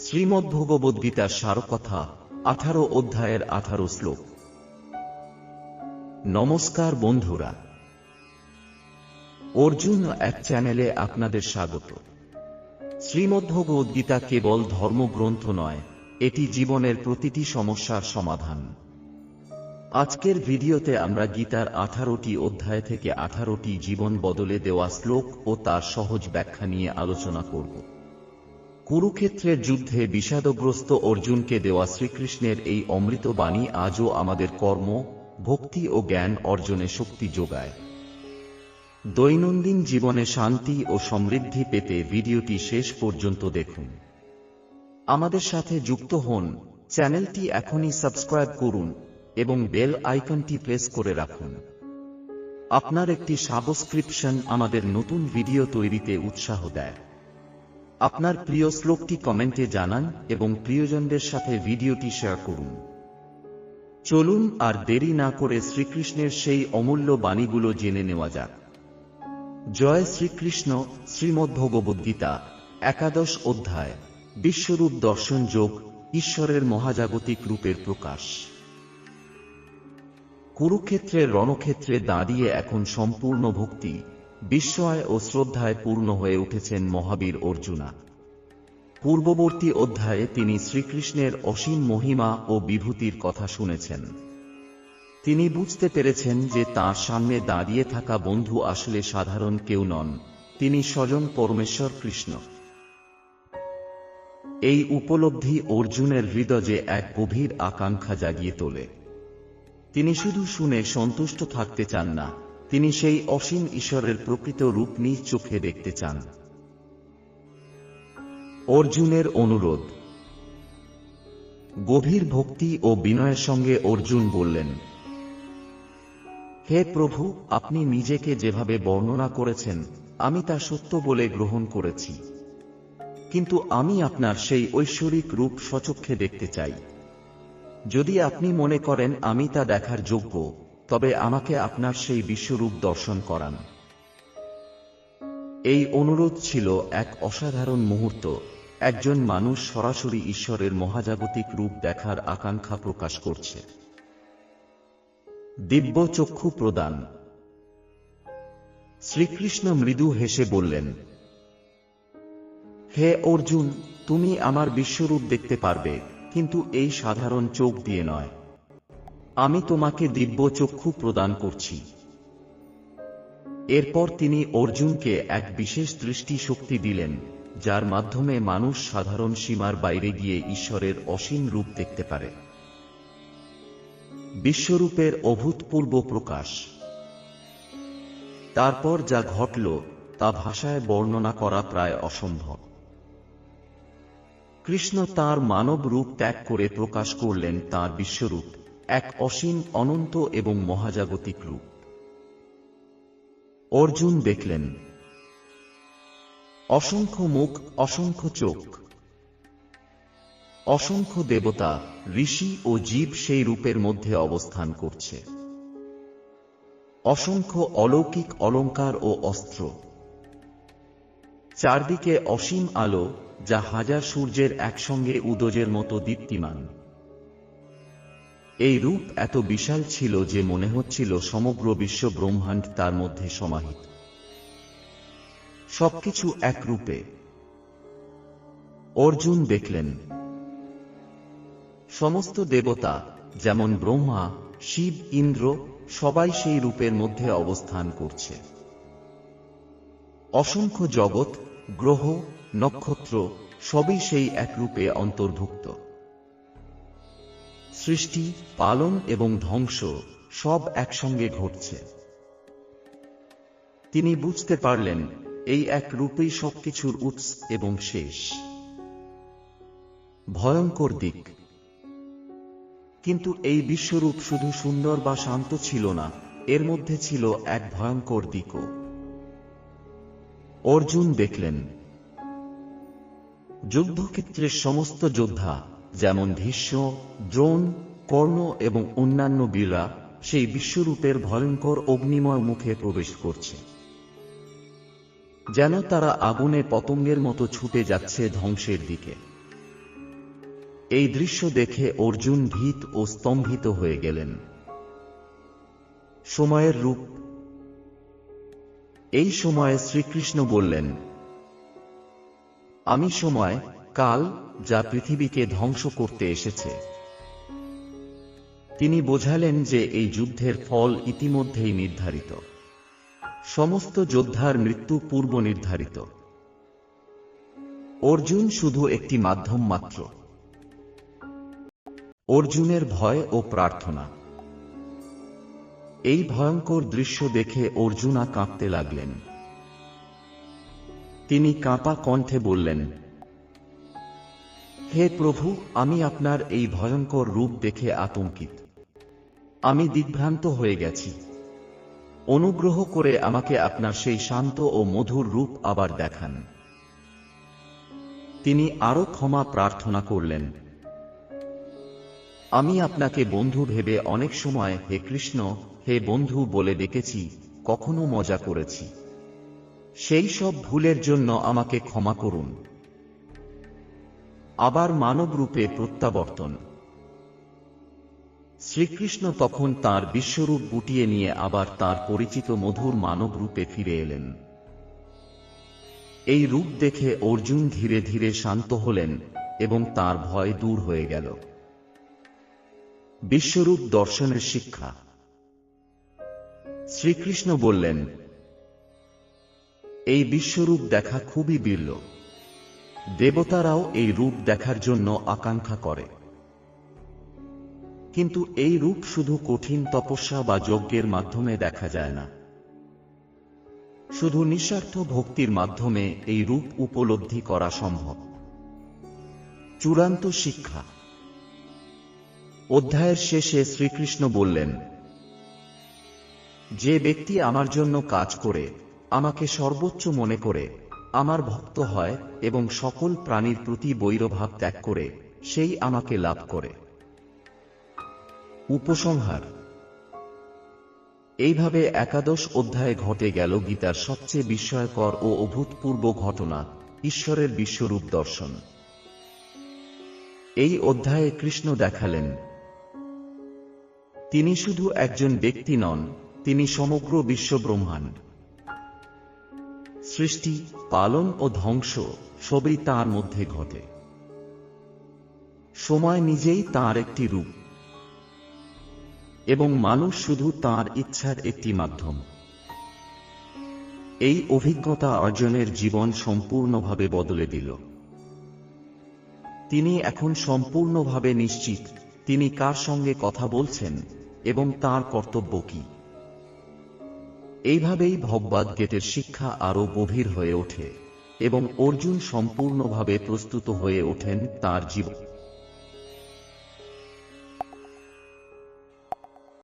শ্রীমদ্ভগবদ্গীতার সারকথা 18 অধ্যায়ের 18 শ্লোক। নমস্কার বন্ধুরা, অর্জুন এক চ্যানেলে আপনাদের স্বাগত। শ্রীমদ্ভগবদ্গীতা কেবল ধর্মগ্রন্থ নয়, এটি জীবনের প্রতিটি সমস্যার সমাধান। আজকের ভিডিওতে আমরা গীতার 18টি অধ্যায় থেকে 18টি জীবন বদলে দেওয়া শ্লোক ও তার সহজ ব্যাখ্যা নিয়ে আলোচনা করব। কুরুক্ষেত্রের যুদ্ধে বিষাদগ্রস্ত অর্জুনকে দেওয়া শ্রীকৃষ্ণের এই অমৃত বাণী আজও আমাদের কর্ম, ভক্তি ও জ্ঞান অর্জনে শক্তি যোগায়। দৈনন্দিন জীবনে শান্তি ও সমৃদ্ধি পেতে ভিডিওটি শেষ পর্যন্ত দেখুন। আমাদের সাথে যুক্ত হন, চ্যানেলটি এখনই সাবস্ক্রাইব করুন এবং বেল আইকনটি প্রেস করে রাখুন। আপনার একটি সাবস্ক্রিপশন আমাদের নতুন ভিডিও তৈরিতে উৎসাহ দেয়। আপনার প্রিয় শ্লোকটি কমেন্টে জানান এবং প্রিয়জনদের সাথে ভিডিওটি শেয়ার করুন। চলুন আর দেরি না করে শ্রীকৃষ্ণের সেই অমূল্য বাণীগুলো জেনে নেওয়া যাক। জয় শ্রীকৃষ্ণ। শ্রীমদ্ভগবদ্গীতা 11 অধ্যায়, বিশ্বরূপ দর্শন যোগ, ঈশ্বরের মহাজাগতিক রূপের প্রকাশ। কুরুক্ষেত্রের রণক্ষেত্রে দাঁড়িয়ে এখন সম্পূর্ণ ভক্তি, বিস্ময় ও শ্রদ্ধায় পূর্ণ হয়ে উঠেছেন মহাবীর অর্জুনা। পূর্ববর্তী অধ্যায়ে তিনি শ্রীকৃষ্ণের অসীম মহিমা ও বিভূতির কথা শুনেছেন। তিনি বুঝতে পেরেছেন যে তাঁর সামনে দাঁড়িয়ে থাকা বন্ধু আসলে সাধারণ কেউ নন, তিনি স্বয়ং পরমেশ্বর কৃষ্ণ। এই উপলব্ধি অর্জুনের হৃদয়ে এক গভীর আকাঙ্ক্ষা জাগিয়ে তোলে। তিনি শুধু শুনে সন্তুষ্ট থাকতে চান না, তিনি সেই অসীম ঈশ্বরের প্রকৃত রূপ নিজ চোখে দেখতে চান। অর্জুনের অনুরোধ। গভীর ভক্তি ও বিনয়ের সঙ্গে অর্জুন বললেন, হে প্রভু, আপনি নিজেকে যেভাবে বর্ণনা করেছেন আমি তা সত্য বলে গ্রহণ করেছি, কিন্তু আমি আপনার সেই ঐশ্বরিক রূপ স্বচক্ষে দেখতে চাই। যদি আপনি মনে করেন আমি তা দেখার যোগ্য, তবে আমাকে আপনার সেই বিশ্বরূপ দর্শন করান। এই অনুরোধ ছিল এক অসাধারণ মুহূর্ত। একজন মানুষ সরাসরি ঈশ্বরের মহাজাগতিক রূপ দেখার আকাঙ্ক্ষা প্রকাশ করছে। দিব্য চক্ষু প্রদান। শ্রীকৃষ্ণ মৃদু হেসে বললেন, হে অর্জুন, তুমি আমার বিশ্বরূপ দেখতে পারবে, কিন্তু এই সাধারণ চোখ দিয়ে নয়। আমি তোমাকে দিব্য চক্ষু প্রদান করছি। এরপর তিনি অর্জুনকে এক বিশেষ দৃষ্টি শক্তি দিলেন, যার মাধ্যমে মানুষ সাধারণ সীমার বাইরে গিয়ে ঈশ্বরের অসীম রূপ দেখতে পারে। বিশ্বরূপের অভূতপূর্ব প্রকাশ। তারপর যা ঘটল তা ভাষায় বর্ণনা করা প্রায় অসম্ভব। কৃষ্ণ তাঁর মানব রূপ ত্যাগ করে প্রকাশ করলেন তাঁর বিশ্বরূপ, এক অসীম, অনন্ত এবং মহাজাগতিক রূপ। অর্জুন দেখলেন অসংখ্য মুখ, অসংখ্য চোখ, অসংখ্য দেবতা, ঋষি ও জীব সেই রূপের মধ্যে অবস্থান করছে। অসংখ্য অলৌকিক অলংকার ও অস্ত্র। চারদিকে অসীম আলো, যা হাজার সূর্যের একসঙ্গে উদয়ের মতো দীপ্তিমান। এই রূপ এত বিশাল ছিল যে মনে হচ্ছিল সমগ্র বিশ্ব ব্রহ্মাণ্ড তার মধ্যে সমাহিত। সবকিছু এক রূপে। অর্জুন দেখলেন সমস্ত দেবতা, যেমন ব্রহ্মা, শিব, ইন্দ্র, সবাই সেই রূপের মধ্যে অবস্থান করছে। অসংখ্য জগৎ, গ্রহ, নক্ষত্র সবই সেই এক রূপে অন্তর্ভুক্ত। সৃষ্টি, পালন এবং ধ্বংস সব একসঙ্গে ঘটছে। তিনি বুঝতে পারলেন এই এক রূপেই সবকিছুর উৎস এবং শেষ। ভয়ঙ্কর দিক। কিন্তু এই বিশ্বরূপ শুধু সুন্দর বা শান্ত ছিল না, এর মধ্যে ছিল এক ভয়ঙ্কর দিকও। অর্জুন দেখলেন যুদ্ধক্ষেত্রের সমস্ত যোদ্ধা, যেমন ভীষ্ম, দ্রোণ, কর্ণ এবং অন্যান্য বীররা সেই বিশ্বরূপের ভয়ঙ্কর অগ্নিময় মুখে প্রবেশ করছে। যেন তারা আগুনে পতঙ্গের মতো ছুটে যাচ্ছে ধ্বংসের দিকে। এই দৃশ্য দেখে অর্জুন ভীত ও স্তম্ভিত হয়ে গেলেন। সময়ের রূপ। এই সময়ে শ্রীকৃষ্ণ বললেন, আমি সময়, কাল, যা পৃথিবীকে ধ্বংস করতে এসেছে। তিনি বোঝালেন যে এই যুদ্ধের ফল ইতিমধ্যেই নির্ধারিত। সমস্ত যোদ্ধার মৃত্যু পূর্ব নির্ধারিত। অর্জুন শুধু একটি মাধ্যম মাত্র। অর্জুনের ভয় ও প্রার্থনা। এই ভয়ঙ্কর দৃশ্য দেখে অর্জুনা কাঁপতে লাগলেন। তিনি কাঁপা কণ্ঠে বললেন, হে প্রভু, আমি আপনার এই ভয়ঙ্কর রূপ দেখে আতঙ্কিত। আমি দিগ্ভ্রান্ত হয়ে গেছি। অনুগ্রহ করে আমাকে আপনার সেই শান্ত ও মধুর রূপ আবার দেখান। তিনি আরো ক্ষমা প্রার্থনা করলেন। আমি আপনাকে বন্ধু ভেবে অনেক সময় হে কৃষ্ণ, হে বন্ধু বলে ডেকেছি, কখনো মজা করেছি। সেই সব ভুলের জন্য আমাকে ক্ষমা করুন। আবার মানব রূপে প্রত্যাবর্তন। শ্রীকৃষ্ণ তখন তাঁর বিশ্বরূপ গুটিয়ে নিয়ে আবার তাঁর পরিচিত মধুর মানব রূপে ফিরে এলেন। এই রূপ দেখে অর্জুন ধীরে ধীরে শান্ত হলেন এবং তাঁর ভয় দূর হয়ে গেল। বিশ্বরূপ দর্শনের শিক্ষা। শ্রীকৃষ্ণ বললেন, এই বিশ্বরূপ দেখা খুবই বিরল। দেবতারাও এই রূপ দেখার জন্য আকাঙ্ক্ষা করে। কিন্তু এই রূপ শুধু কঠিন তপস্যা বা যজ্ঞের মাধ্যমে দেখা যায় না। শুধু নিঃস্বার্থ ভক্তির মাধ্যমে এই রূপ উপলব্ধি করা সম্ভব। চূড়ান্ত শিক্ষা। অধ্যায়ের শেষে শ্রীকৃষ্ণ বললেন, যে ব্যক্তি আমার জন্য কাজ করে, আমাকে সর্বোচ্চ মনে করে, আমার ভক্ত হয় এবং সকল প্রাণীর প্রতি বৈরভাব ত্যাগ করে, সেই আমাকে লাভ করে। উপসংহার। এইভাবে একাদশ অধ্যায়ে ঘটে গেল গীতার সবচেয়ে বিস্ময়কর ও অভূতপূর্ব ঘটনা, ঈশ্বরের বিশ্বরূপ দর্শন। এই অধ্যায়ে কৃষ্ণ দেখালেন, তিনি শুধু একজন ব্যক্তি নন, তিনি সমগ্র বিশ্বব্রহ্মাণ্ড। সৃষ্টি, পালন ও ধ্বংস সবই তাঁর মধ্যে ঘটে। সময় নিজেই তাঁর একটি রূপ এবং মানুষ শুধু তাঁর ইচ্ছার একটি মাধ্যম। এই অভিজ্ঞতা অর্জনের জীবন সম্পূর্ণভাবে বদলে দিল। তিনি এখন সম্পূর্ণভাবে নিশ্চিত তিনি কার সঙ্গে কথা বলছেন এবং তাঁর কর্তব্য কি। এইভাবেই ভগবদ্গীতার শিক্ষা আরো গভীর হয়ে ওঠে এবং অর্জুন সম্পূর্ণভাবে প্রস্তুত হয়ে ওঠেন তাঁর জীবন